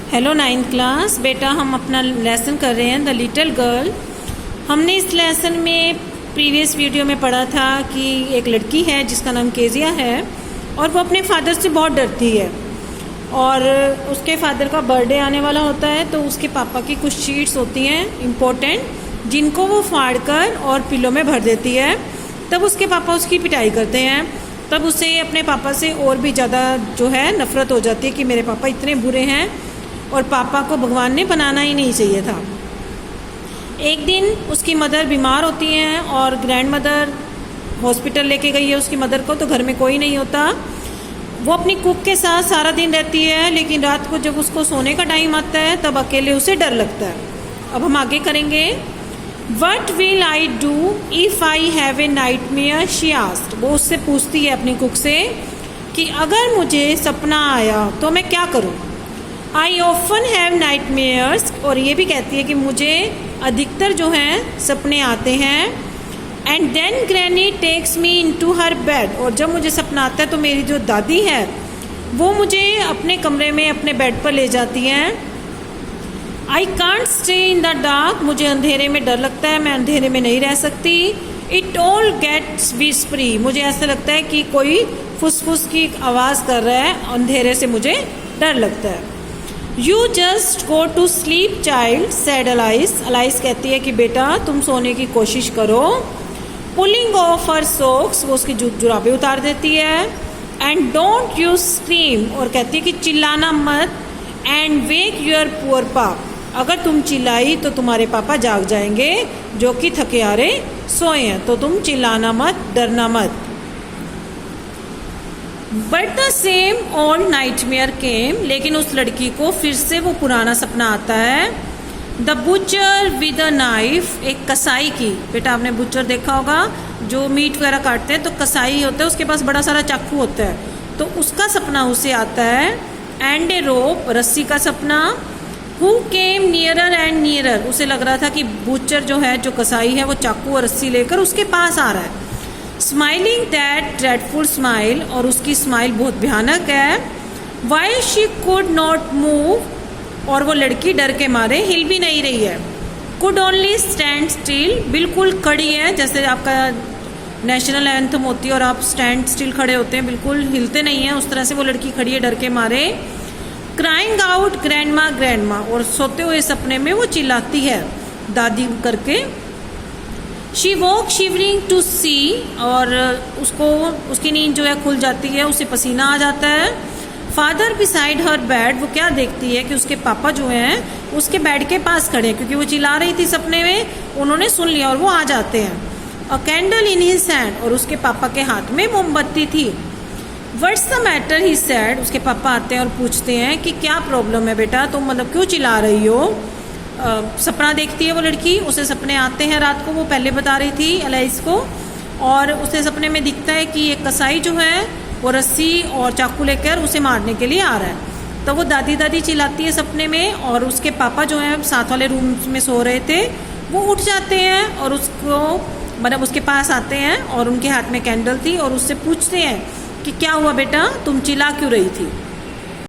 Hello 9th class बेटा, हम अपना लेसन कर रहे हैं द लिटिल गर्ल। हमने इस लेसन में प्रीवियस वीडियो में पढ़ा था कि एक लड़की है जिसका नाम केजिया है और वो अपने फादर से बहुत डरती है और उसके फादर का बर्थडे आने वाला होता है तो उसके पापा की कुछ शीट्स होती हैं इम्पोर्टेंट, जिनको वो फाड़ कर और पिलो में भर देती है। तब उसके पापा उसकी पिटाई करते हैं। तब उसे अपने पापा से और भी ज़्यादा जो है नफ़रत हो जाती है कि मेरे पापा इतने बुरे हैं और पापा को भगवान ने बनाना ही नहीं चाहिए था। एक दिन उसकी मदर बीमार होती हैं और ग्रैंड मदर हॉस्पिटल लेके गई है उसकी मदर को, तो घर में कोई नहीं होता। वो अपनी कुक के साथ सारा दिन रहती है, लेकिन रात को जब उसको सोने का टाइम आता है तब अकेले उसे डर लगता है। अब हम आगे करेंगे। What will I do if I have a nightmare, she asked. वो उससे पूछती है अपनी कुक से कि अगर मुझे सपना आया तो मैं क्या करूँ। आई ऑफन हैव नाइटमेयर्स, और ये भी कहती है कि मुझे अधिकतर जो हैं सपने आते हैं। And then granny takes me into her bed, और जब मुझे सपना आता है तो मेरी जो दादी है वो मुझे अपने कमरे में अपने बेड पर ले जाती हैं। I can't stay in the dark, मुझे अंधेरे में डर लगता है, मैं अंधेरे में नहीं रह सकती। इट ऑल गेट्स विस्परी, मुझे ऐसा लगता है कि कोई फुसफुस की आवाज़ कर रहा है, अंधेरे से मुझे डर लगता है। You just go to sleep child, said Alice. Alice कहती है कि बेटा तुम सोने की कोशिश करो। पुलिंग ऑफ हर सॉक्स, वो उसकी जुराबें उतार देती है। एंड डोंट यू स्क्रीम, और कहती है कि चिल्लाना मत। एंड वेक योर पुअर पाप, अगर तुम चिल्लाई तो तुम्हारे पापा जाग जाएंगे जो कि थके हारे सोए हैं, तो तुम चिल्लाना मत, डरना मत। But the same old nightmare came, लेकिन उस लड़की को फिर से वो पुराना सपना आता है। The butcher with a knife, एक कसाई की। बेटा आपने बुचर देखा होगा, जो मीट वगैरह काटते हैं तो कसाई होता है, उसके पास बड़ा सारा चाकू होता है, तो उसका सपना उसे आता है। एंड ए रोप, रस्सी का सपना। Who came nearer and nearer, उसे लग रहा था कि बुचर जो है, जो कसाई है, वो चाकू और रस्सी लेकर उसके पास आ रहा है। स्माइलिंग दैट ड्रेडफुल स्माइल, और उसकी स्माइल बहुत भयानक है। While she could not move, और वो लड़की डर के मारे हिल भी नहीं रही है। कुड ओनली स्टैंड स्टिल, बिल्कुल खड़ी है, जैसे आपका नेशनल एंथम होती है और आप स्टैंड स्टिल खड़े होते हैं, बिल्कुल हिलते नहीं हैं, उस तरह से वो लड़की खड़ी है डर के मारे। क्राइंग आउट ग्रैंडमा ग्रैंडमा, और सोते हुए सपने में वो चिल्लाती है दादी करके। शी वॉक शिवरिंग टू सी, और उसको उसकी नींद जो है खुल जाती है, उसे पसीना आ जाता है। फादर बिसाइड हर बेड, वो क्या देखती है कि उसके पापा जो हैं उसके बेड के पास खड़े हैं, क्योंकि वो चिल्ला रही थी सपने में, उन्होंने सुन लिया और वो आ जाते हैं। अ कैंडल इन हिज हैंड, और उसके पापा के हाथ में मोमबत्ती थी। What's the matter he sad, उसके पापा आते हैं और पूछते हैं कि क्या प्रॉब्लम है बेटा, तुम मतलब क्यों चिल्ला रही हो। सपना देखती है वो लड़की, उसे सपने आते हैं रात को, वो पहले बता रही थी अलाइस को, और उसे सपने में दिखता है कि एक कसाई जो है वो रस्सी और चाकू लेकर उसे मारने के लिए आ रहा है। तो वो दादी दादी चिल्लाती है सपने में, और उसके पापा जो हैं साथ वाले रूम में सो रहे थे, वो उठ जाते हैं और उसको मतलब उसके पास आते हैं, और उनके हाथ में कैंडल थी, और उससे पूछते हैं कि क्या हुआ बेटा, तुम चिल्ला क्यों रही थी।